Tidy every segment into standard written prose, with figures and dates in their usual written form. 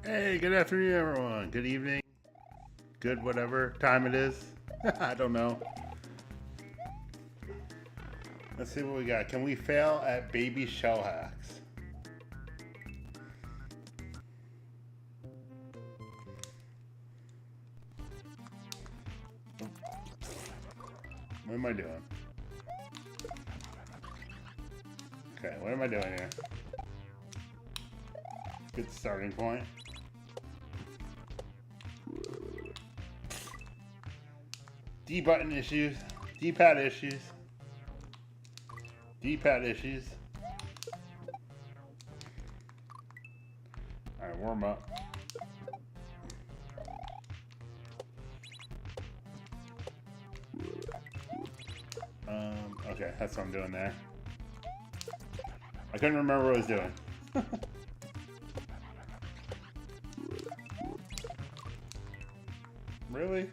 Hey, good afternoon, everyone. Good evening. Good whatever time it is. I don't know. Let's see what we got. Can we fail at baby shell hacks? What am I doing? Okay, what am I doing here? Good starting point. D button issues. D-pad issues. D-pad issues. Alright, warm up. Okay, that's what I'm doing there. I couldn't remember what I was doing. Really?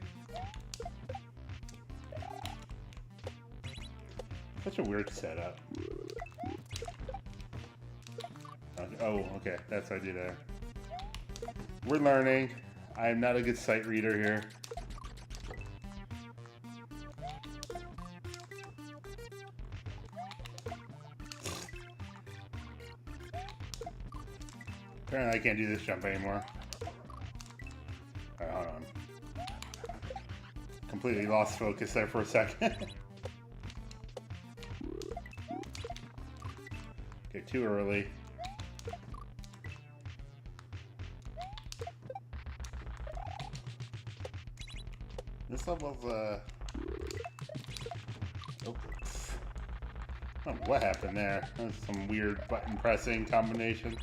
Such a weird setup. Okay. Oh, okay. That's what I do there. We're learning. I am not a good sight reader here. Apparently I can't do this jump anymore. Alright, hold on. Completely lost focus there for a second. Okay, too early. This level's, oh. I don't know what happened there. That's some weird button pressing combination.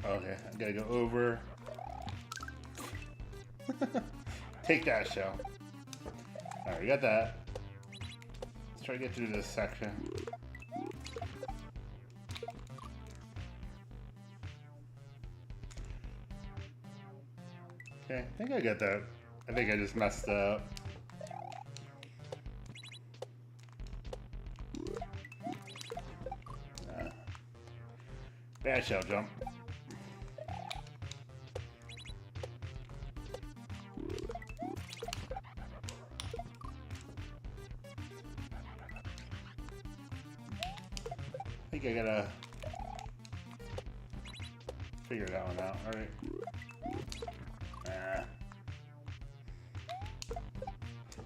Okay, I gotta go over. Take that, shell. Alright, we got that. Let's try to get through this section. Okay, I think I got that. I think I just messed up. Bad shell jump. I think I gotta figure that one out. Alright.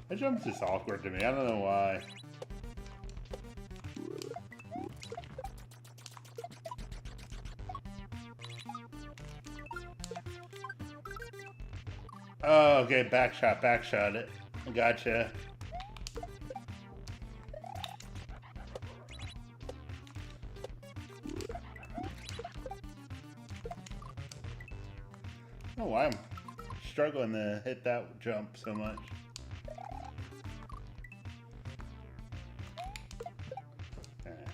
That jump's just awkward to me. I don't know why. Oh, okay. Backshot it. Gotcha. I don't know why I'm struggling to hit that jump so much.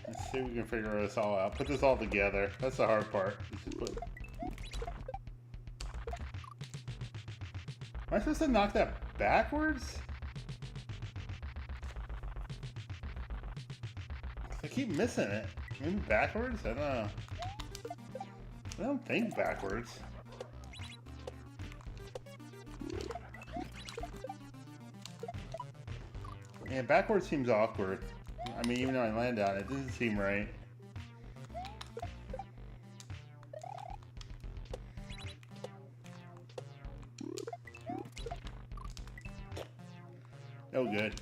Let's see if we can figure this all out. Put this all together. That's the hard part. Am I supposed to knock that backwards? I keep missing it. Maybe backwards? I don't know. I don't think backwards. Yeah, backwards seems awkward. I mean, even though I land on it, it doesn't seem right. Oh, good.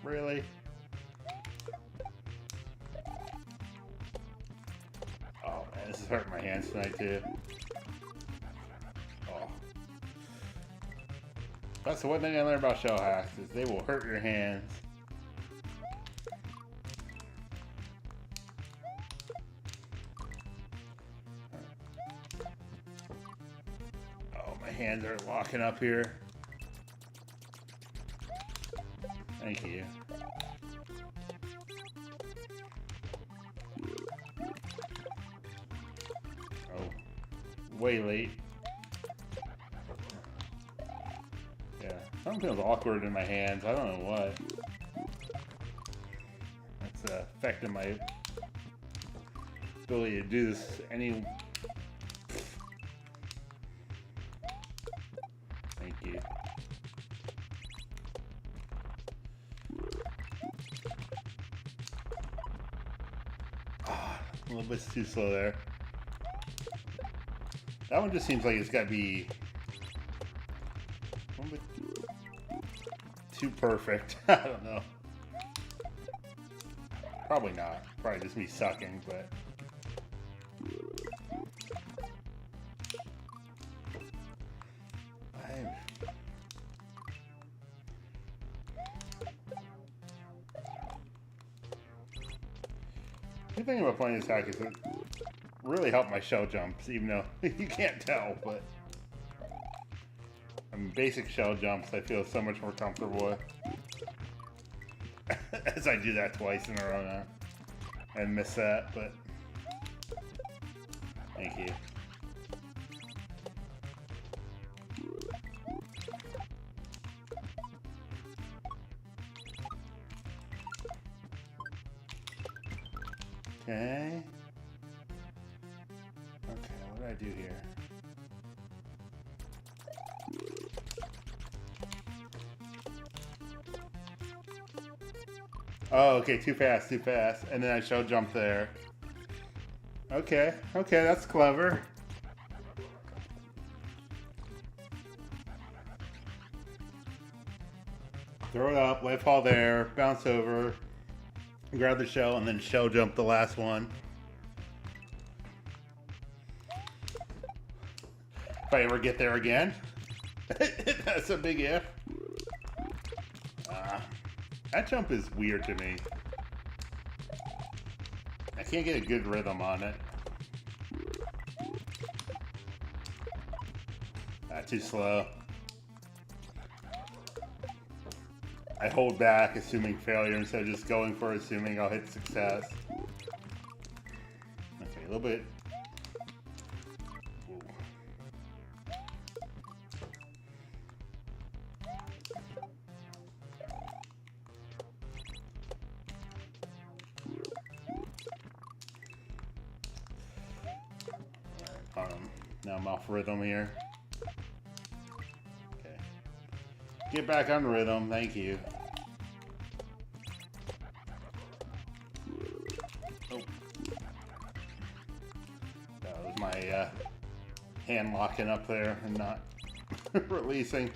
Really? Oh man, this is hurting my hands tonight too. Oh. That's the one thing I learned about shell hacks is they will hurt your hands. Oh, my hands are locking up here. Thank you. Oh, way late. Yeah. Something feels awkward in my hands. I don't know what. That's affecting my ability to do this any. Thank you. A little bit too slow there. That one just seems like it's got to be a little bit too perfect. I don't know. Probably not. Probably just me sucking, but. The thing about playing this hack is it really helped my shell jumps, even though you can't tell, but I mean, basic shell jumps I feel so much more comfortable with. As I do that twice in a row now. I miss that, but thank you. Okay. Okay, what did I do here? Oh, okay, too fast, too fast. And then I shell jump there. Okay, okay, that's clever. Throw it up, let it fall there, bounce over, grab the shell, and then shell jump the last one. If I ever get there again. That's a big if. That jump is weird to me. I can't get a good rhythm on it. Too slow. I hold back assuming failure instead of just going for assuming I'll hit success. Okay, a little bit. Ooh. Now I'm off rhythm here. Okay. Get back on rhythm, thank you. Oh. That was my hand locking up there and not releasing.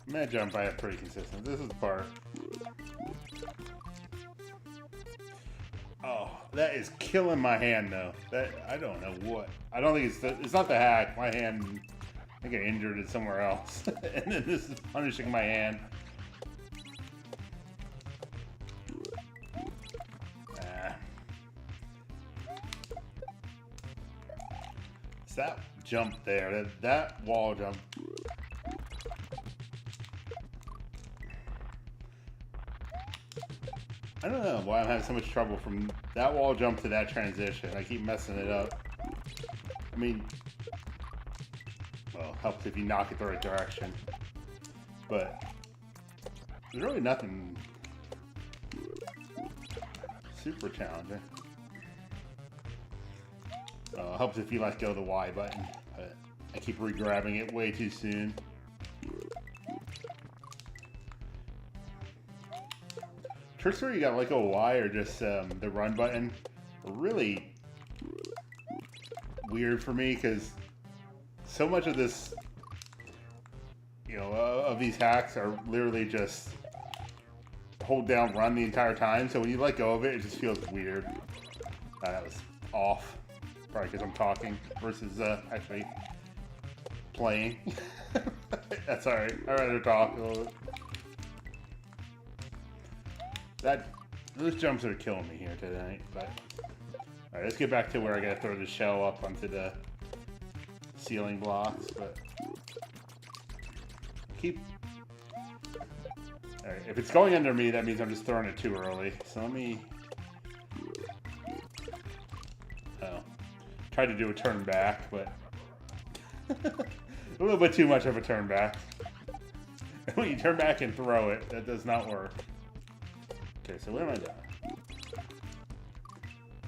I'm gonna jump by it pretty consistent. This is the part. Oh, that is killing my hand though. That I don't know what. I don't think it's not the hack. My hand, I think I injured it somewhere else, and then this is punishing my hand. It's that jump there. That wall jump. I don't know why I'm having so much trouble from that wall jump to that transition. I keep messing it up. I mean, well, it helps if you knock it the right direction. But there's really nothing super challenging. It helps if you let go of the Y button. But I keep re-grabbing it way too soon. Tricks where you got like a Y or just the run button are really weird for me because so much of this, you know, of these hacks are literally just hold down run the entire time. So when you let go of it, it just feels weird. That was off, probably because I'm talking versus actually playing. That's alright. I'd rather talk a little bit. Those jumps are killing me here tonight, but alright, let's get back to where I gotta throw the shell up onto the ceiling blocks, but keep Alright, if it's going under me, that means I'm just throwing it too early. So let me... Oh. Tried to do a turn back, but... a little bit too much of a turn back. When you turn back and throw it, that does not work. Okay, so what am I doing?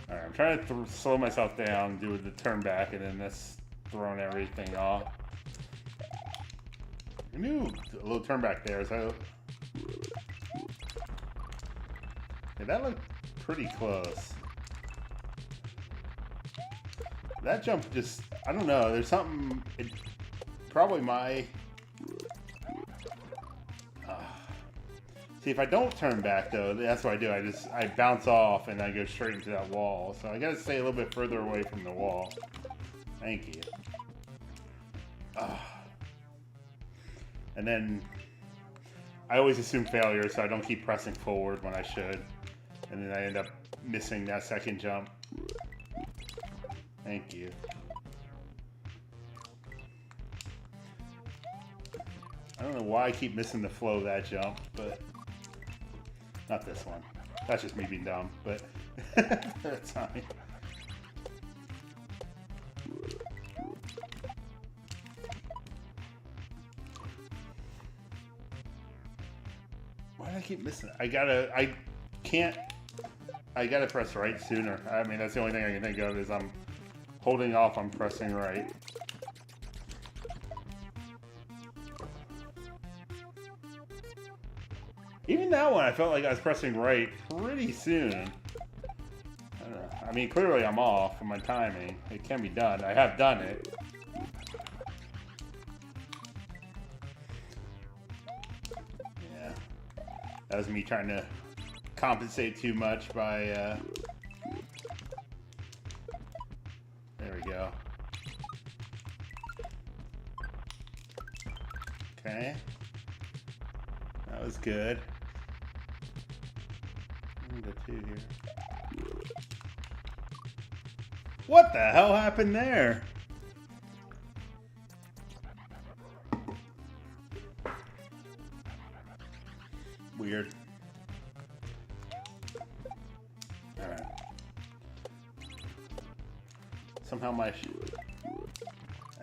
Alright, I'm trying to slow myself down, do the turn back, and then that's throwing everything off. I knew a little turn back there, so... Yeah, that looked pretty close. That jump just... I don't know, there's something... probably my... See, if I don't turn back, though, that's what I do. I bounce off and I go straight into that wall. So I gotta stay a little bit further away from the wall. Thank you. And then I always assume failure, so I don't keep pressing forward when I should. And then I end up missing that second jump. Thank you. I don't know why I keep missing the flow of that jump, but... Not this one. That's just me being dumb, but... that's fine. Why do I keep missing it? I gotta press right sooner. I mean, that's the only thing I can think of is I'm holding off on pressing right. Even that one, I felt like I was pressing right pretty soon. I don't know. I mean, clearly I'm off on my timing. It can be done. I have done it. Yeah. That was me trying to compensate too much by, there we go. Okay. That was good. The two here. What the hell happened there? Weird. Alright. Somehow my...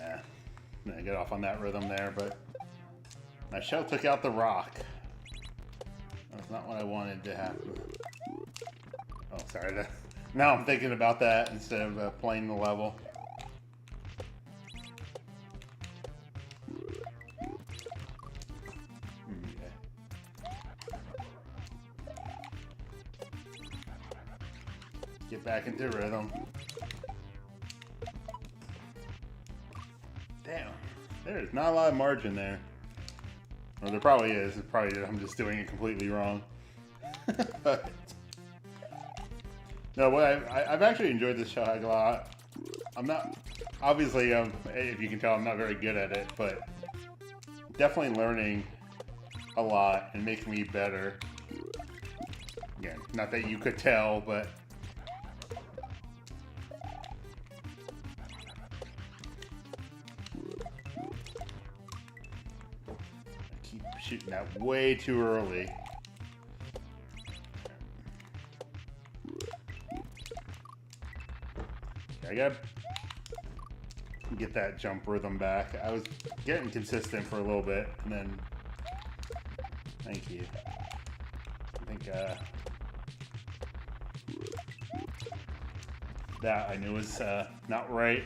I'm gonna get off on that rhythm there, but... My shell took out the rock. That's not what I wanted to happen. Oh, sorry. Now I'm thinking about that instead of playing the level. Okay. Get back into rhythm. Damn. There's not a lot of margin there. Or there probably is. It's probably I'm just doing it completely wrong. But no, what I've actually enjoyed this Shell Hack a lot. I'm not, obviously, if you can tell, I'm not very good at it, but definitely learning a lot and making me better. Again, not that you could tell, but I keep shooting that way too early. I gotta get that jump rhythm back. I was getting consistent for a little bit, and then... Thank you. I think, that I knew was, not right.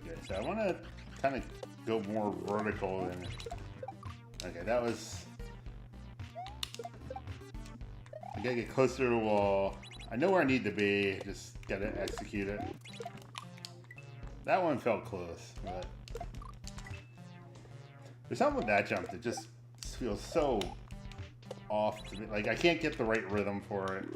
Okay, so I want to kind of go more vertical than... Okay, that was... I gotta get closer to the wall. I know where I need to be, just gotta execute it. That one felt close, but there's something with that jump that just feels so off to me. Like, I can't get the right rhythm for it.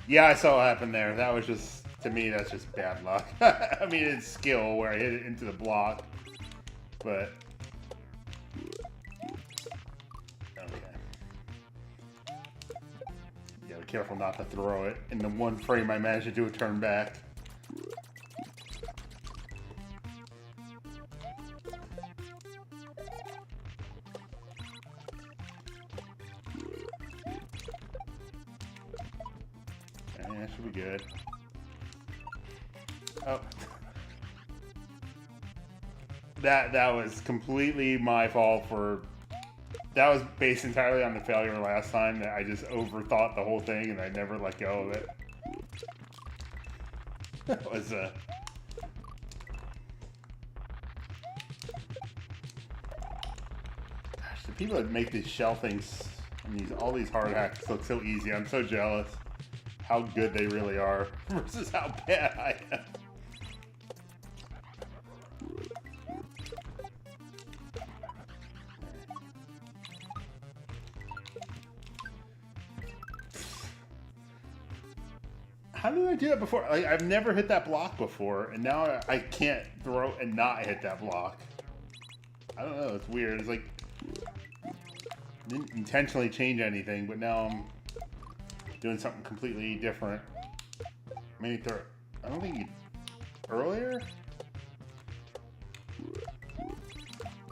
Yeah, I saw what happened there. That was just... To me, that's just bad luck. I mean, it's skill where I hit it into the block, but okay. careful not to throw it. In the one frame, I managed to do a turn back. Okay, that should be good. Oh. That was completely my fault for... That was based entirely on the failure last time, that I just overthought the whole thing and I never let go of it. That was Gosh, the people that make these shell things and all these hard hacks look so easy. I'm so jealous how good they really are versus how bad I am. How did I do that before? Like, I've never hit that block before, and now I can't throw and not hit that block. I don't know, it's weird. It's like, I didn't intentionally change anything, but now I'm doing something completely different. Maybe throw, I don't think you, earlier?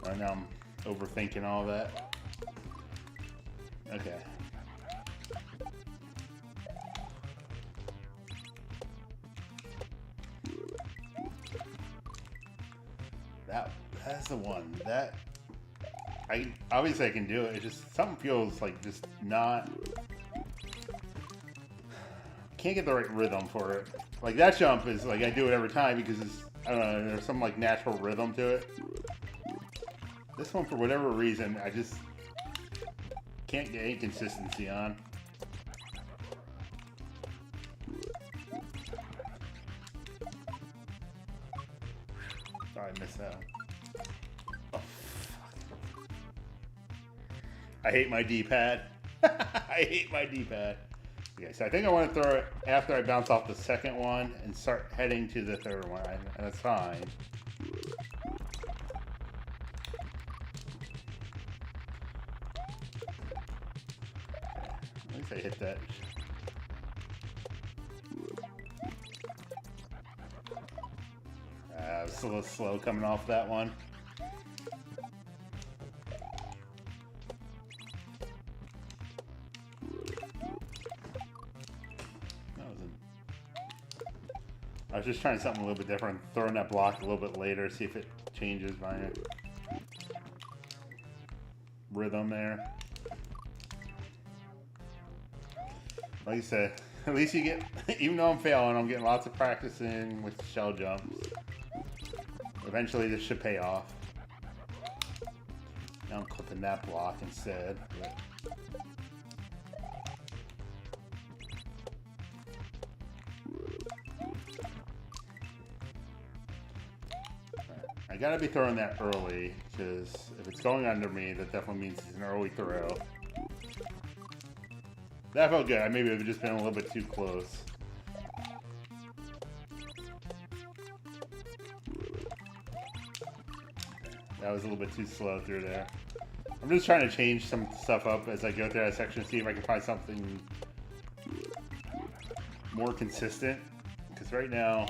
Right now I'm overthinking all that. Okay. That's the one. That obviously I can do it. It just something feels like just not. Can't get the right rhythm for it. Like that jump is like I do it every time because it's, I don't know, there's some like natural rhythm to it. This one, for whatever reason, I just can't get any consistency on. Sorry, I missed that one. Oh, fuck. I hate my D-pad. I hate my D-pad. Okay, so I think I want to throw it after I bounce off the second one and start heading to the third one, and that's fine. At least I hit that. It's a little slow coming off that one. I was just trying something a little bit different, throwing that block a little bit later, see if it changes my rhythm there. Like I said, at least you get, even though I'm failing, I'm getting lots of practice in with shell jumps. Eventually this should pay off. Now I'm clipping that block instead. But... I gotta be throwing that early, because if it's going under me, that definitely means it's an early throw. That felt good. I maybe have just been a little bit too close. That was a little bit too slow through there. I'm just trying to change some stuff up as I go through that section, see if I can find something more consistent. Because right now,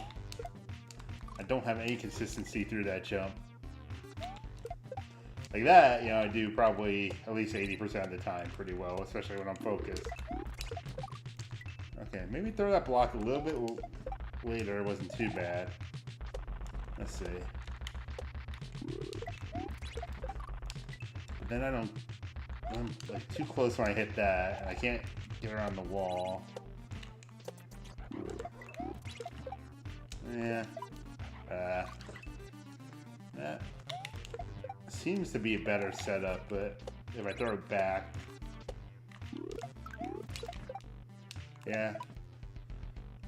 I don't have any consistency through that jump. Like that, you know, I do probably at least 80% of the time pretty well, especially when I'm focused. Okay, maybe throw that block a little bit later. It wasn't too bad. Let's see. But then I'm like too close when I hit that, and I can't get around the wall. Yeah. That seems to be a better setup, but if I throw it back, yeah.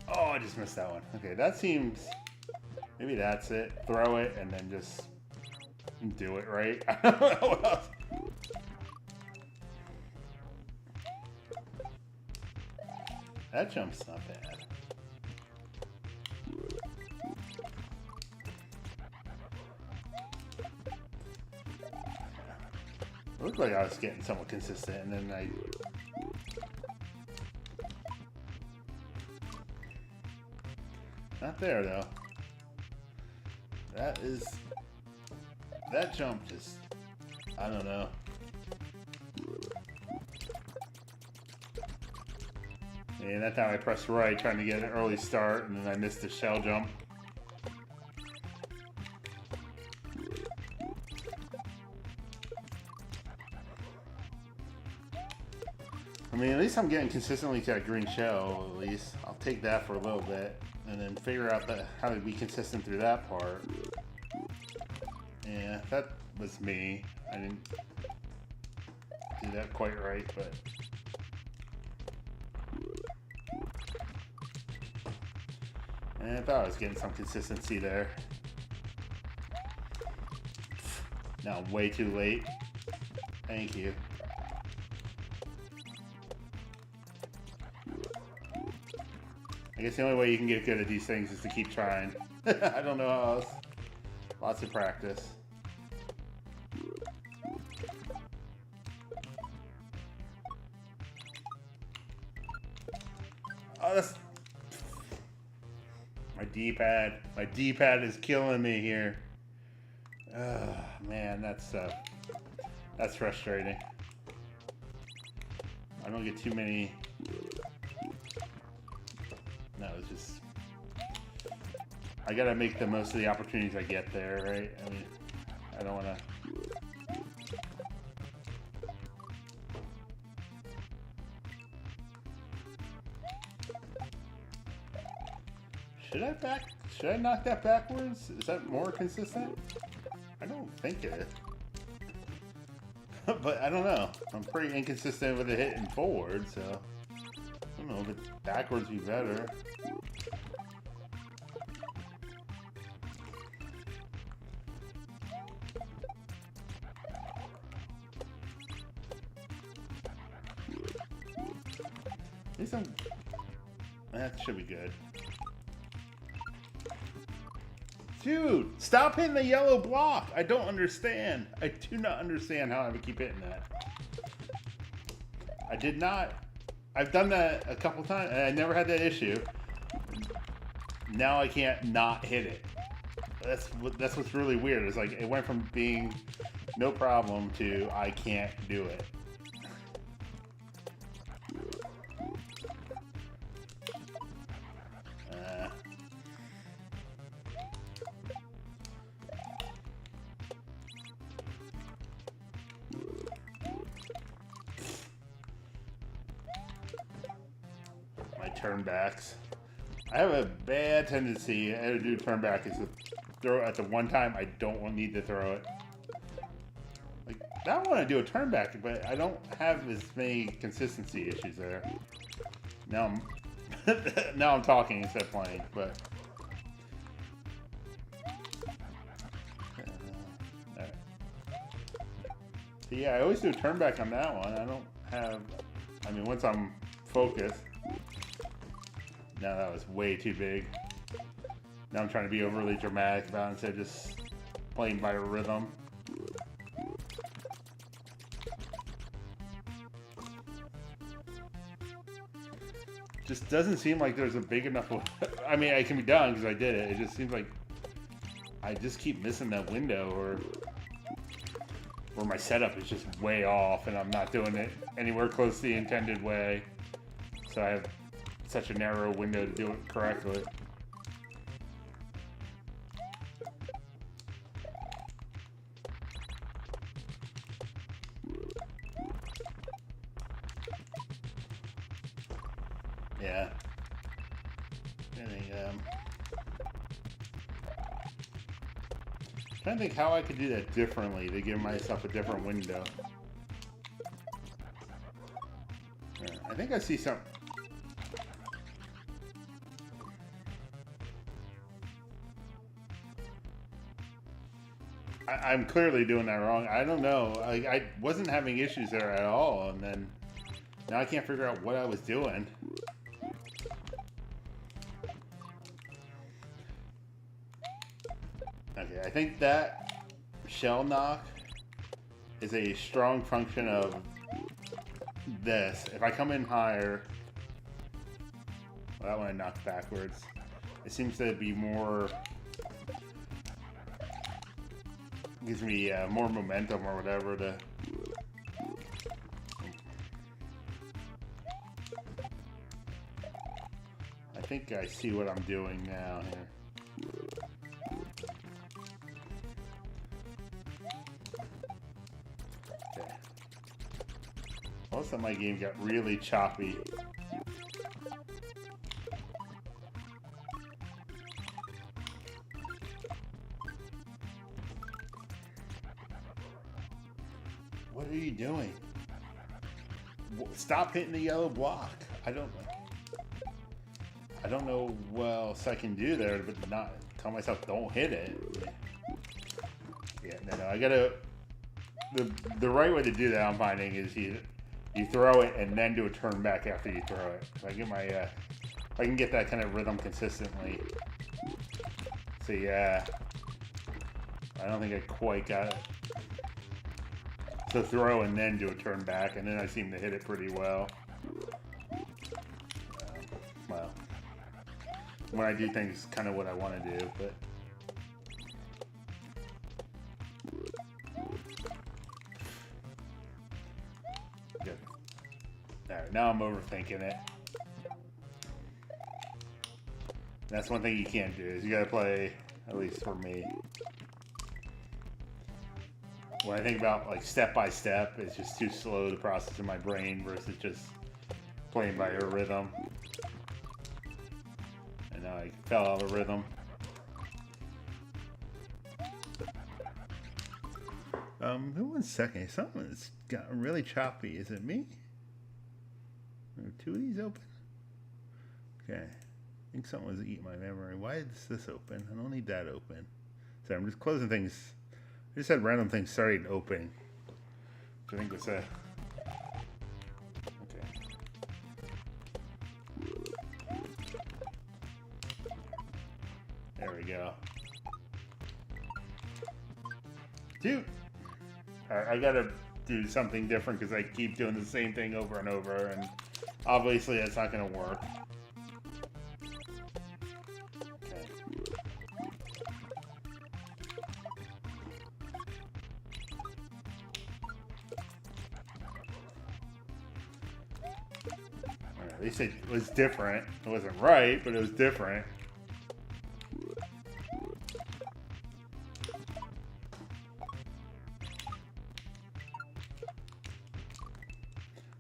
Oh, I just missed that one. Okay, that seems, maybe that's it. Throw it and then just do it right. I don't know what else. That jump's not bad. It looked like I was getting somewhat consistent, and then I... Not there, though. That jump just, I don't know. And that time I pressed right trying to get an early start, and then I missed the shell jump. I mean, at least I'm getting consistently to that green shell, at least. I'll take that for a little bit, and then figure out how to be consistent through that part. Yeah, that was me. I didn't do that quite right, but... And I thought I was getting some consistency there. Now I'm way too late. Thank you. I guess the only way you can get good at these things is to keep trying. I don't know how else. Lots of practice. Oh, that's... My D-pad. My D-pad is killing me here. Oh, man, that's frustrating. I don't get too many... No, it's just... I gotta make the most of the opportunities I get there, right? I mean, I don't wanna... Should I knock that backwards? Is that more consistent? I don't think it is. But I don't know. I'm pretty inconsistent with it hitting forward, so... I don't know, but backwards would be better. At least that should be good. Dude, stop hitting the yellow block. I don't understand. I do not understand how I would keep hitting that. I did not. I've done that a couple times, and I never had that issue. Now I can't not hit it. That's what's really weird. It's like it went from being no problem to I can't do it. Turnbacks. I have a bad tendency to do turnback is to throw at the one time I don't need to throw it. Like, I want to do a turnback, but I don't have as many consistency issues there. Now I'm talking instead of playing, but right. So yeah, I always do a turnback on that one. I don't have. I mean, once I'm focused. Now that was way too big. Now I'm trying to be overly dramatic about it instead of just playing by rhythm. Just doesn't seem like there's a big enough... I mean, it can be done because I did it. It just seems like I just keep missing that window or my setup is just way off and I'm not doing it anywhere close to the intended way. So I have such a narrow window to do it correctly. Yeah. I think, trying to think how I could do that differently to give myself a different window. Yeah, I think I see something. I'm clearly doing that wrong. I don't know. I wasn't having issues there at all, and then now I can't figure out what I was doing. Okay, I think that shell knock is a strong function of this. If I come in higher, well, that one I knocked backwards. it seems to be more, gives me more momentum or whatever to. I think I see what I'm doing now here. Okay. Most of my game got really choppy. What are you doing? Stop hitting the yellow block. I don't know what else I can do there, but not tell myself don't hit it. Yeah, no, I gotta. The right way to do that, I'm finding, is you throw it and then do a turn back after you throw it. If I get my, if I can get that kind of rhythm consistently. So yeah, I don't think I quite got it. So throw and then do a turn back, and then I seem to hit it pretty well. Well, when I do things, kind of what I want to do, but. Good. Alright, now I'm overthinking it. That's one thing you can't do, is you gotta play, at least for me. When I think about like step by step, it's just too slow to process in my brain versus just playing by your rhythm. And now I fell out of rhythm. One second. Something's gotten really choppy. Is it me? Are two of these open? Okay. I think something was eating my memory. Why is this open? I don't need that open. So I'm just closing things. I just had random things starting opening. Which I think was a. Okay. There we go. Dude! Alright, I gotta do something different because I keep doing the same thing over and over, and obviously that's not gonna work. Okay. Alright, at least it was different. It wasn't right, but it was different.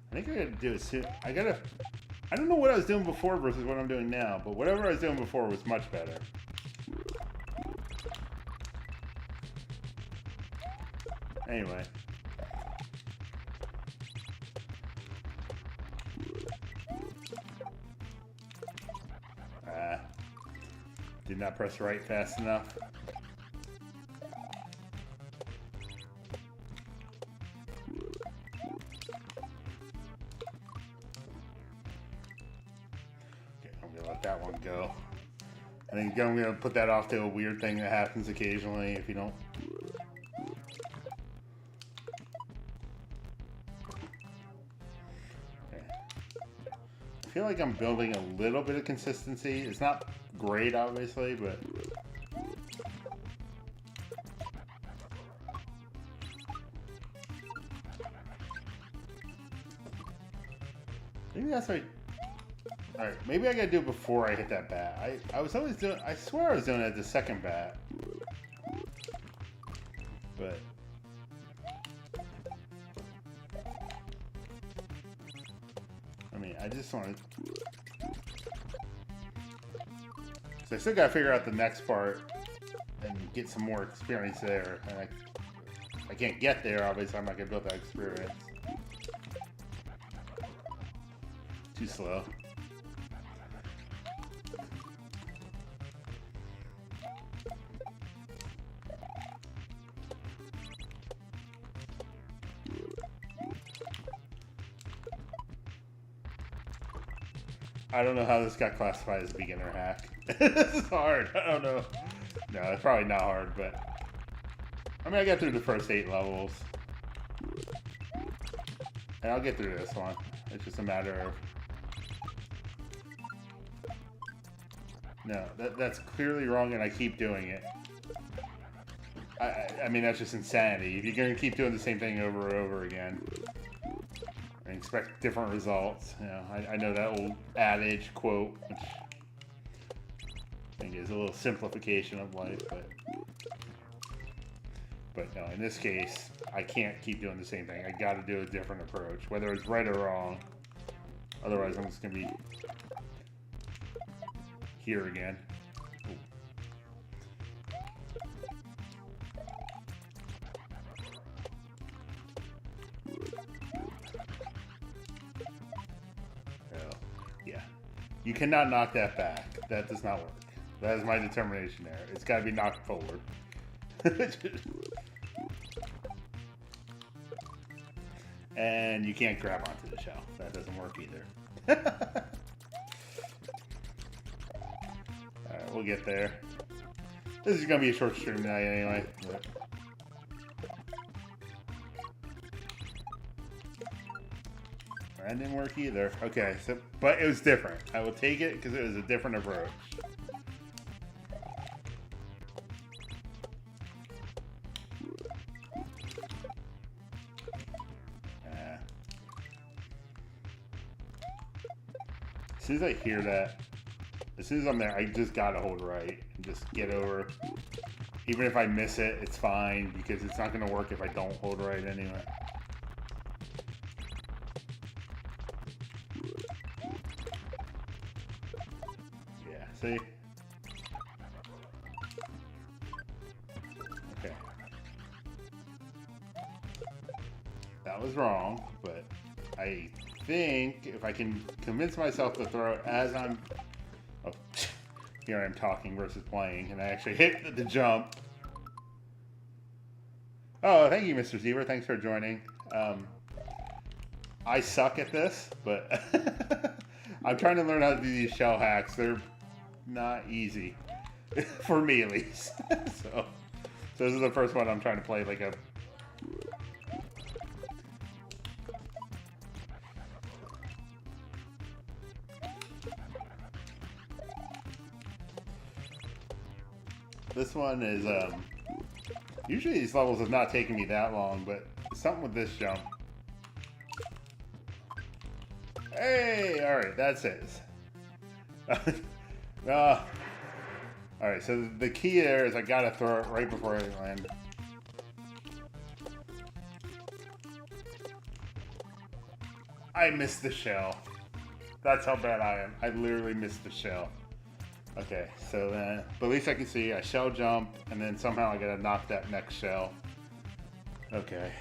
I think I gotta do it. I don't know what I was doing before versus what I'm doing now, but whatever I was doing before was much better. Anyway. Did not press right fast enough. That one go. I think I'm gonna put that off to a weird thing that happens occasionally if you don't. Okay. I feel like I'm building a little bit of consistency. It's not great, obviously, but. Maybe that's right. Alright, maybe I gotta do it before I hit that bat. I was always doing, I swear I was doing it at the second bat. But. I mean, I just want to. So I still gotta figure out the next part and get some more experience there. And I can't get there, obviously, I'm not gonna build that experience. Too slow. I don't know how this got classified as a beginner hack. This is hard. I don't know. No, it's probably not hard, but I mean, I got through the first 8 levels, and I'll get through this one. It's just a matter of No, that's clearly wrong, and I keep doing it. I mean, that's just insanity. If you're going to keep doing the same thing over and over again and expect different results, you know, I know that old adage quote, which I think is a little simplification of life, but no, in this case, I can't keep doing the same thing. I got to do a different approach, whether it's right or wrong. Otherwise, I'm just going to be here again. Yeah. You cannot knock that back. That does not work. That is my determination there. It's got to be knocked forward. And you can't grab onto the shell. That doesn't work either. Alright, we'll get there. This is going to be a short stream tonight anyway. But... that didn't work either. Okay, so but it was different. I will take it because it was a different approach. As soon as I hear that, as soon as I'm there, I just gotta hold right and just get over. Even if I miss it, it's fine because it's not gonna work if I don't hold right anyway. Yeah, see? Okay. That was wrong, but I think if I can convince myself to throw it as I'm... oh, here I'm talking versus playing, and I actually hit the jump. Oh, thank you, Mr. Zever. Thanks for joining. I suck at this, but I'm trying to learn how to do these shell hacks. They're not easy, for me at least. So this is the first one I'm trying to play like a... This one is, usually these levels have not taken me that long, but something with this jump. Hey, alright, that's it. Alright, so the key there is I gotta throw it right before I land. I missed the shell. That's how bad I am. I literally missed the shell. Okay, so then, but at least I can see I shell jump, and then somehow I gotta knock that next shell. Okay,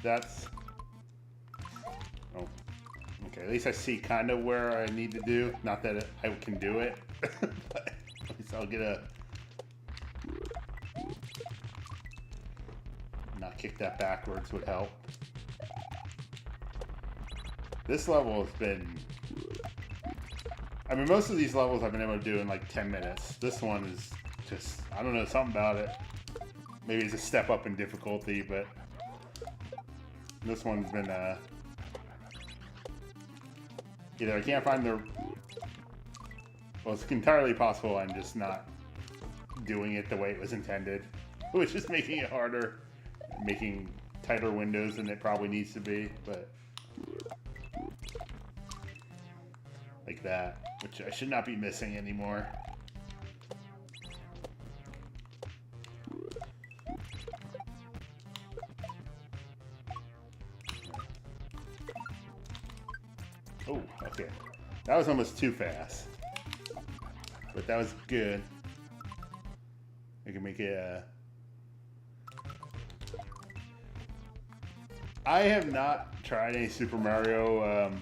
that's... oh, okay, at least I see kind of where I need to do. Not that I can do it, but at least I'll get a... not kick that backwards would help. This level has been... I mean, most of these levels I've been able to do in like 10 minutes. This one is just, I don't know, something about it. Maybe it's a step up in difficulty, but this one's been, either I can't find the, well, it's entirely possible I'm just not doing it the way it was intended, which is making it harder, making tighter windows than it probably needs to be, but like that, which I should not be missing anymore. Oh, okay. That was almost too fast, but that was good. I can make it, I have not tried any Super Mario,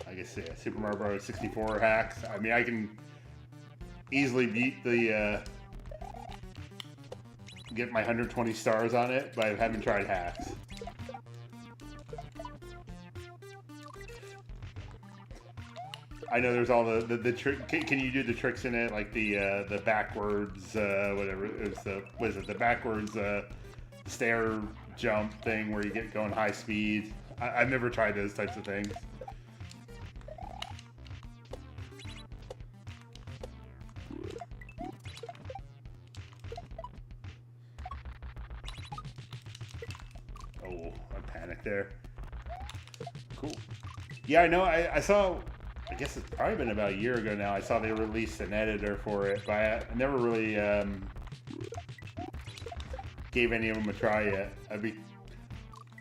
I guess, yeah, Super Mario Bros. 64 hacks. I mean, I can easily beat the, get my 120 stars on it, but I haven't tried hacks. I know there's all the trick. Can you do the tricks in it, like the backwards, whatever it was, what is it, the backwards stair jump thing where you get going high speed? I've never tried those types of things. Cool. Yeah, I know. I saw. I guess it's probably been about a year ago now. I saw they released an editor for it, but I never really gave any of them a try yet.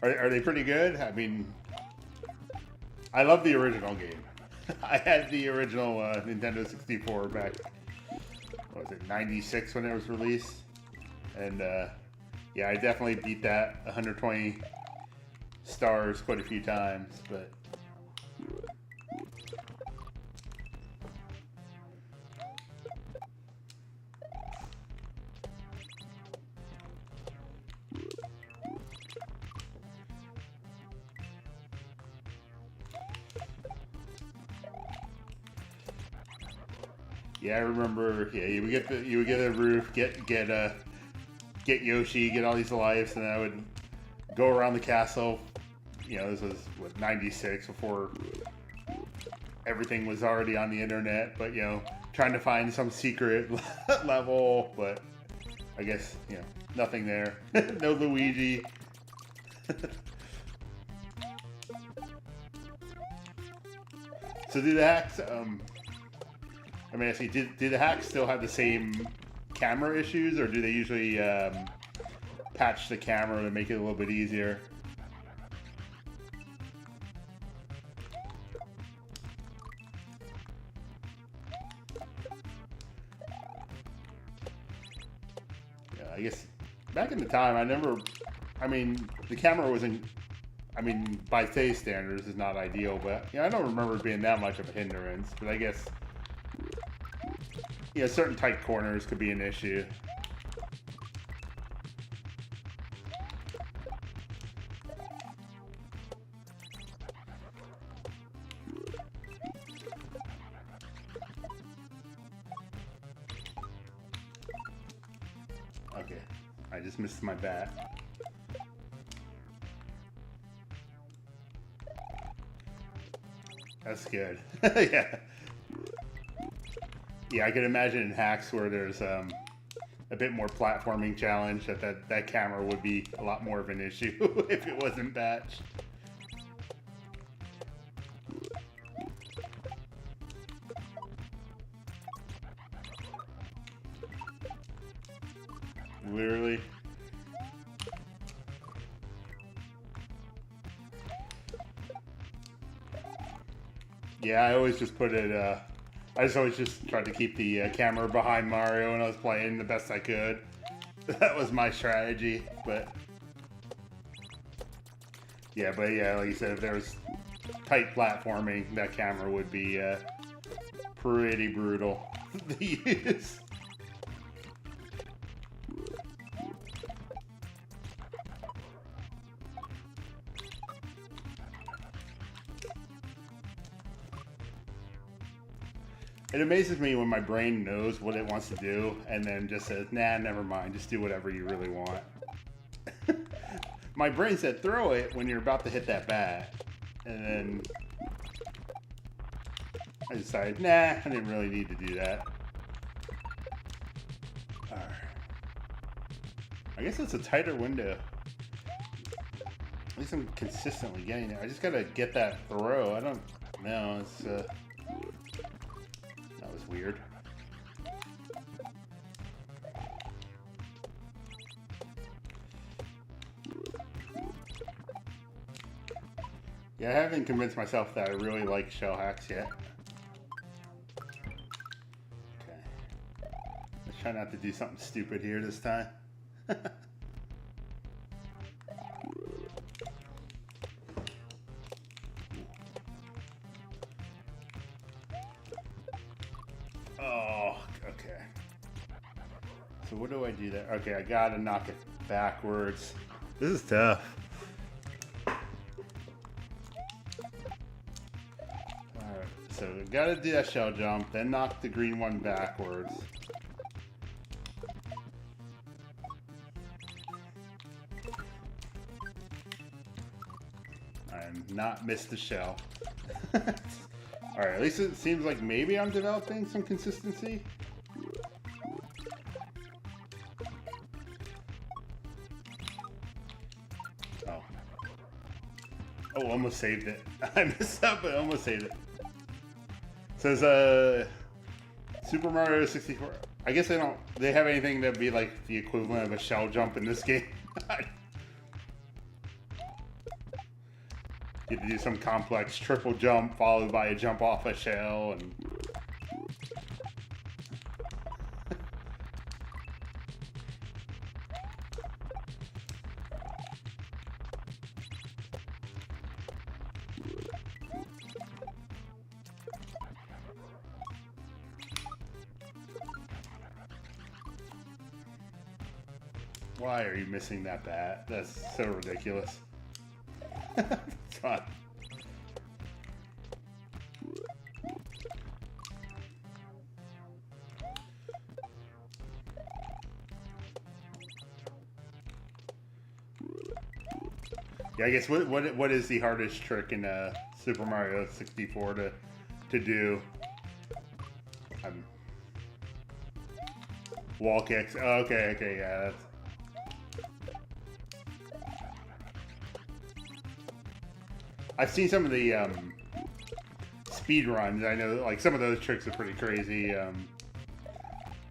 Are they pretty good? I mean, I love the original game. I had the original Nintendo 64 back. What was it, '96 when it was released? And yeah, I definitely beat that 120 stars quite a few times, but. Yeah, I remember. Yeah, you would get a roof, get Yoshi, get all these lives, and I would go around the castle. You know, this was what, '96, before everything was already on the internet. But you know, trying to find some secret level, but I guess you know nothing there. No Luigi. So do the hacks? I mean, I see. Do the hacks still have the same camera issues, or do they usually patch the camera to make it a little bit easier? Yeah, I guess back in the time, I mean, the camera wasn't. I mean, by today's standards, is not ideal, but you know, I don't remember it being that much of a hindrance. But I guess. Yeah, certain tight corners could be an issue. Okay, I just missed my bat. That's good. Yeah. Yeah, I could imagine in hacks where there's a bit more platforming challenge that camera would be a lot more of an issue if it wasn't batched. Literally. Yeah, I always just put it. I always just tried to keep the camera behind Mario when I was playing the best I could. That was my strategy, but yeah, like you said, if there was tight platforming, that camera would be pretty brutal to use. It amazes me when my brain knows what it wants to do and then just says, nah, never mind, just do whatever you really want. My brain said, throw it when you're about to hit that bat. And then I decided, nah, I didn't really need to do that. Alright. I guess it's a tighter window. At least I'm consistently getting it. I just gotta get that throw. I don't know, it's that was weird. Yeah, I haven't convinced myself that I really like shell hacks yet. Okay. Let's try not to do something stupid here this time. Oh, okay. So what do I do there? Okay, I gotta knock it backwards. This is tough. Alright, so we gotta do that shell jump, then knock the green one backwards. And not miss the shell. Alright, at least it seems like maybe I'm developing some consistency. Oh. Oh, almost saved it. I messed up, but almost saved it. Says, Super Mario 64. I guess they have anything that'd be like the equivalent of a shell jump in this game. You have to do some complex triple jump followed by a jump off a shell and... Why are you missing that bat? That's so ridiculous. It's fine. Yeah, I guess what is the hardest trick in Super Mario 64 to do? Wall kicks. Oh, okay, yeah. That's... I've seen some of the speed runs. I know, like, some of those tricks are pretty crazy.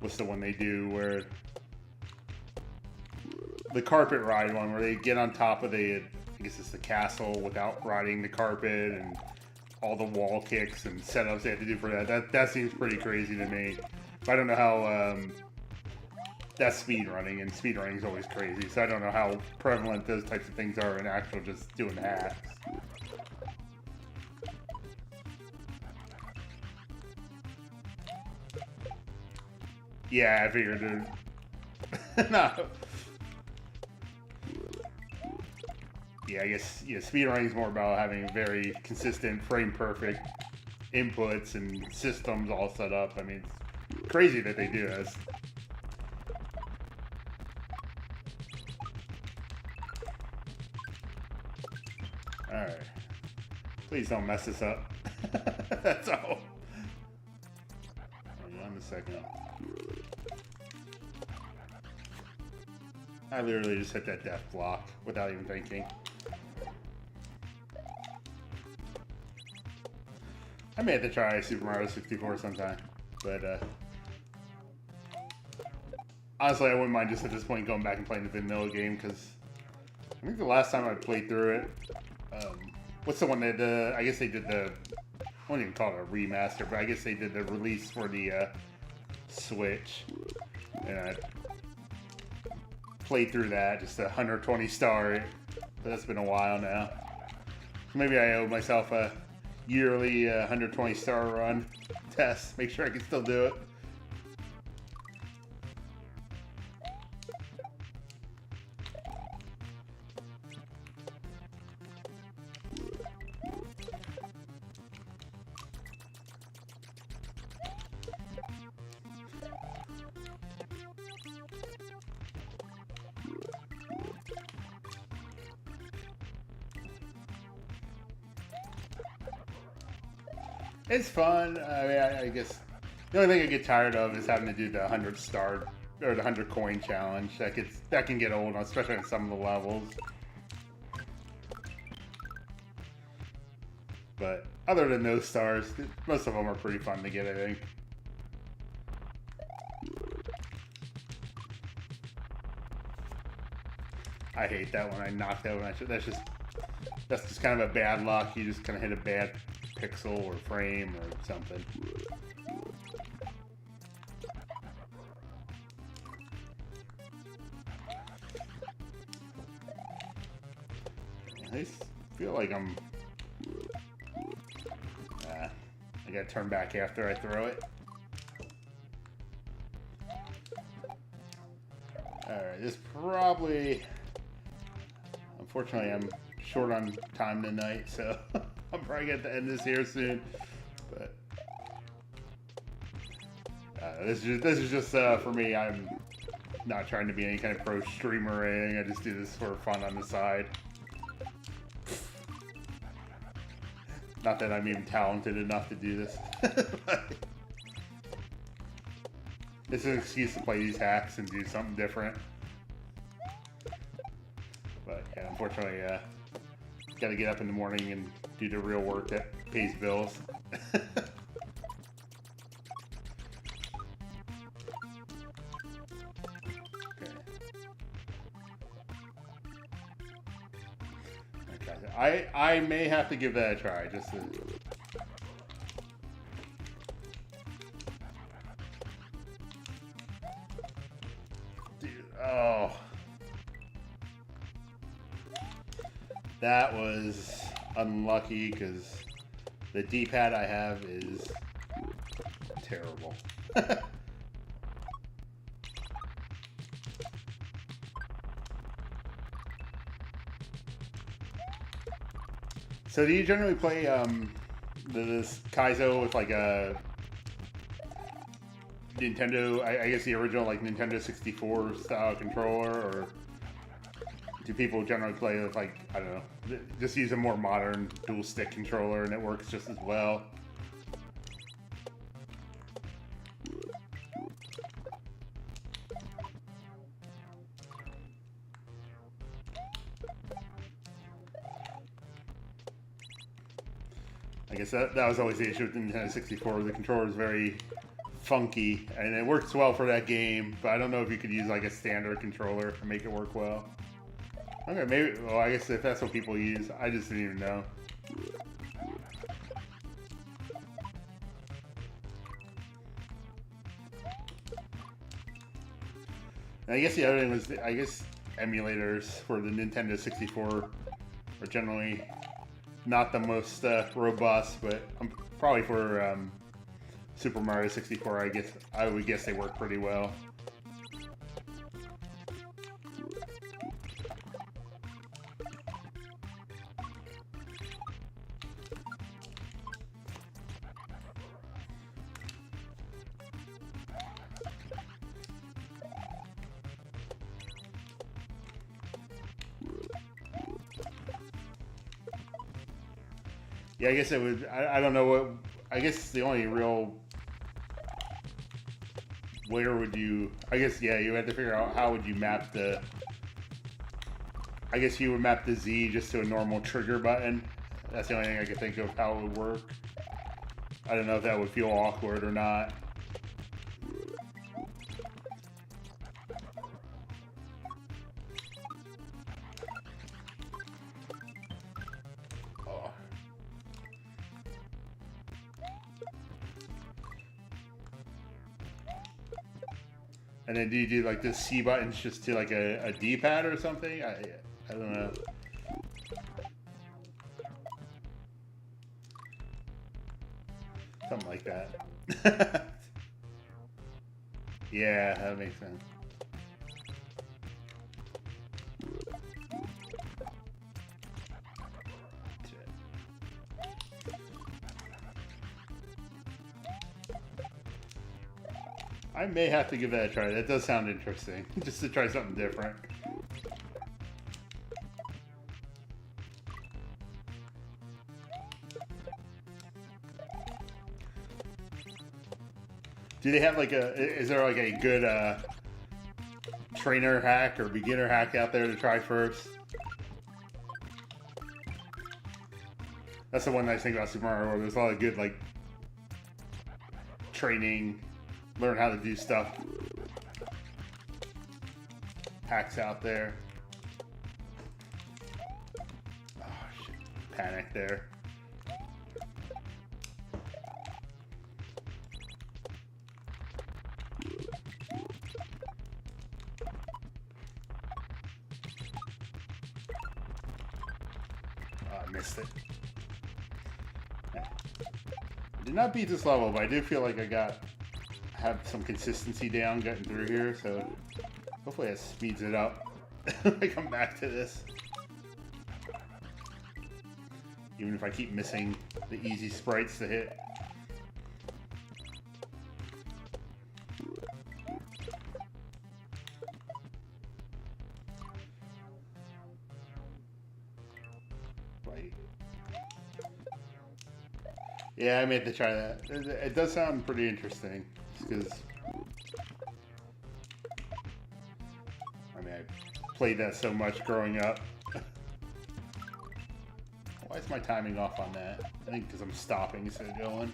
What's the one they do where the carpet ride one, where they get on top of I guess it's the castle without riding the carpet, and all the wall kicks and setups they have to do for that. That seems pretty crazy to me. But I don't know how that's speed running, and speed running is always crazy. So I don't know how prevalent those types of things are in actual just doing hacks. Yeah, I figured, dude. No. Yeah, I guess speedrunning is more about having very consistent, frame-perfect inputs and systems all set up. I mean, it's crazy that they do this. Alright. Please don't mess this up. That's all. Hold on a second. I literally just hit that death block without even thinking. I may have to try Super Mario 64 sometime, but honestly, I wouldn't mind just at this point going back and playing the vanilla game, because I think the last time I played through it, what's the one that I guess they did I won't even call it a remaster, but I guess they did the release for the Switch, and I played through that, just a 120 star, but that's been a while now. So maybe I owe myself a yearly 120 star run test, make sure I can still do it. It's fun. I mean, I guess the only thing I get tired of is having to do the 100 star or the 100 coin challenge. That can get old, especially on some of the levels. But other than those stars, most of them are pretty fun to get, I think. I hate that when I knocked out. That's just kind of a bad luck. You just kind of hit a bad pixel or frame or something. I feel like I gotta turn back after I throw it. Alright, this probably... Unfortunately, I'm short on time tonight, so I'm probably going to end this here soon. But this is just for me. I'm not trying to be any kind of pro streamer or anything. I just do this for fun on the side. Not that I'm even talented enough to do this. This is an excuse to play these hacks and do something different. But yeah, unfortunately, got to get up in the morning and do the real work that pays bills. I may have to give that a try, just to... Dude, oh. That was unlucky, because the D-pad I have is terrible. So do you generally play this Kaizo with like a Nintendo, I guess the original like Nintendo 64 style controller, or do people generally play with like, I don't know, just use a more modern dual stick controller and it works just as well? I guess that was always the issue with the Nintendo 64. The controller is very funky, and it works well for that game, but I don't know if you could use like a standard controller to make it work well. Okay, maybe, well, I guess if that's what people use, I just didn't even know. And I guess the other thing was, I guess emulators for the Nintendo 64 are generally not the most robust, but probably for Super Mario 64, I would guess they work pretty well. Yeah, I guess it would. I don't know what. I guess the only real. Where would you? I guess, yeah, you had to figure out how would you map the. I guess you would map the Z just to a normal trigger button. That's the only thing I could think of how it would work. I don't know if that would feel awkward or not. And then do you do like the C buttons just to like a D-pad or something? I don't know. Something like that. Yeah, that makes sense. I may have to give that a try. That does sound interesting. Just to try something different. Do they have like is there like a good trainer hack or beginner hack out there to try first? That's the one nice thing about Super Mario World. There's a lot of good like training, learn how to do stuff, hacks out there. Oh shit, panic there. Oh, I missed it. I did not beat this level, but I do feel like I have some consistency down getting through here, so hopefully it speeds it up when I come back to this. Even if I keep missing the easy sprites to hit. Yeah, I made to try that. It does sound pretty interesting, because I mean, I played that so much growing up. is my timing off on that? I think because I'm stopping instead of going.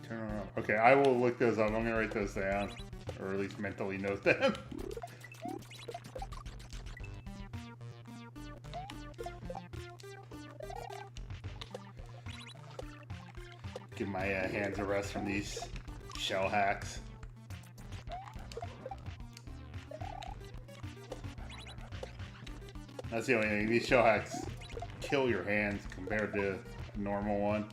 Turn around. Okay, I will look those up. I'm gonna write those down, or at least mentally note them. Give my hands a rest from these shell hacks. That's the only thing. These shell hacks kill your hands compared to a normal one.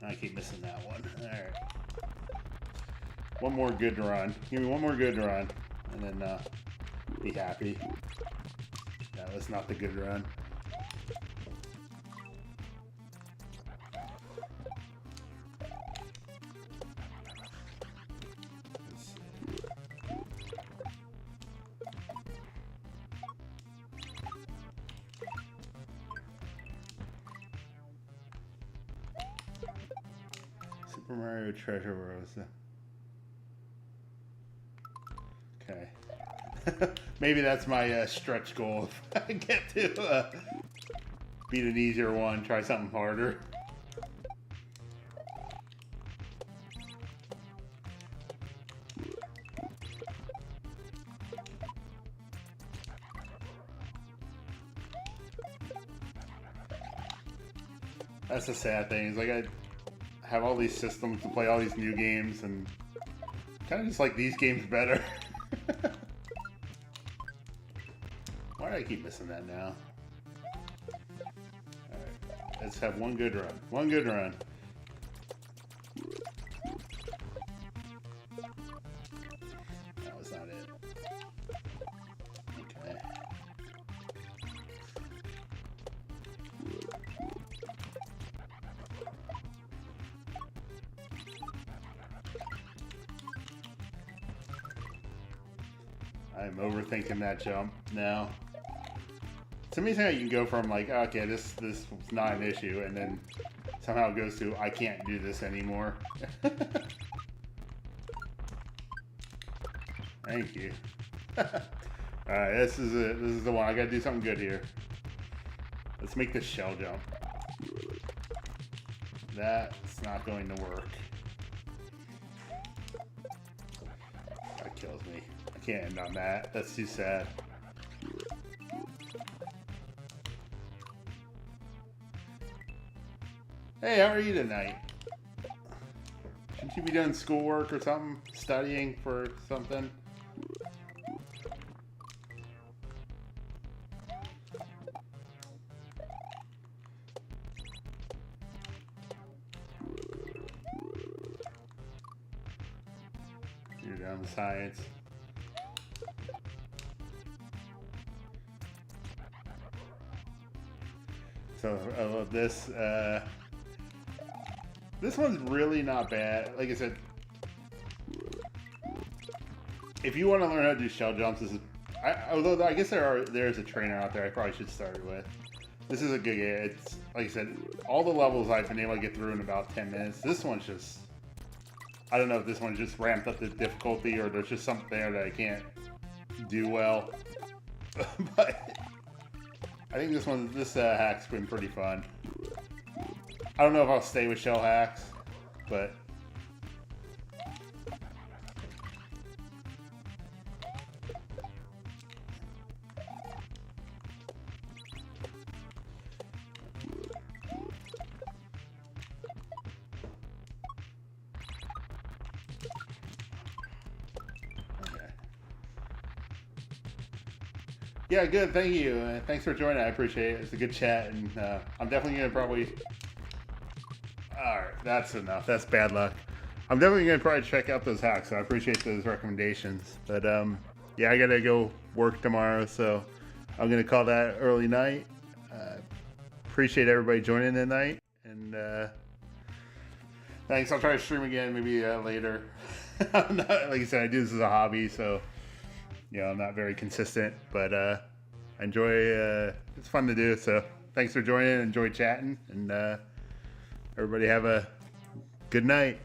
I keep missing that one. Alright. One more good run. Give me one more good run. And then be happy. No, that's not the good run. Super Mario Treasure Rose. Okay. Maybe that's my stretch goal. If I get to beat an easier one, try something harder. That's the sad thing. Is like I have all these systems to play all these new games, and kind of just like these games better. Why do I keep missing that now? Alright, let's have one good run. One good run. That was not it. Okay. I'm overthinking that jump now. It's amazing how you can go from like, okay, this was not an issue, and then somehow it goes to, I can't do this anymore. Thank you. Alright, this is it. This is the one. I gotta do something good here. Let's make this shell jump. That's not going to work. That kills me. I can't end on that. That's too sad. Hey, how are you tonight? Shouldn't you be doing schoolwork or something? Studying for something? You're done with science. So I love this. This one's really not bad. Like I said, if you want to learn how to do shell jumps, this is. Although I guess there's a trainer out there I probably should start with. This is a good game. It's like I said, all the levels I've been able to get through in about 10 minutes. This one's just. I don't know if this one's just ramped up the difficulty or there's just something there that I can't do well. But I think this hack's been pretty fun. I don't know if I'll stay with shell hacks, but okay. Yeah, good. Thank you. Thanks for joining. I appreciate it. It's a good chat, and I'm definitely gonna probably. Alright, that's enough. That's bad luck. I'm definitely going to probably check out those hacks, so I appreciate those recommendations. But, yeah, I got to go work tomorrow, so I'm going to call that early night. Appreciate everybody joining tonight. And, Thanks. I'll try to stream again maybe later. I'm not, like I said, I do this as a hobby, so I'm not very consistent, but I enjoy. It's fun to do. So thanks for joining. Enjoy chatting, and everybody have a good night.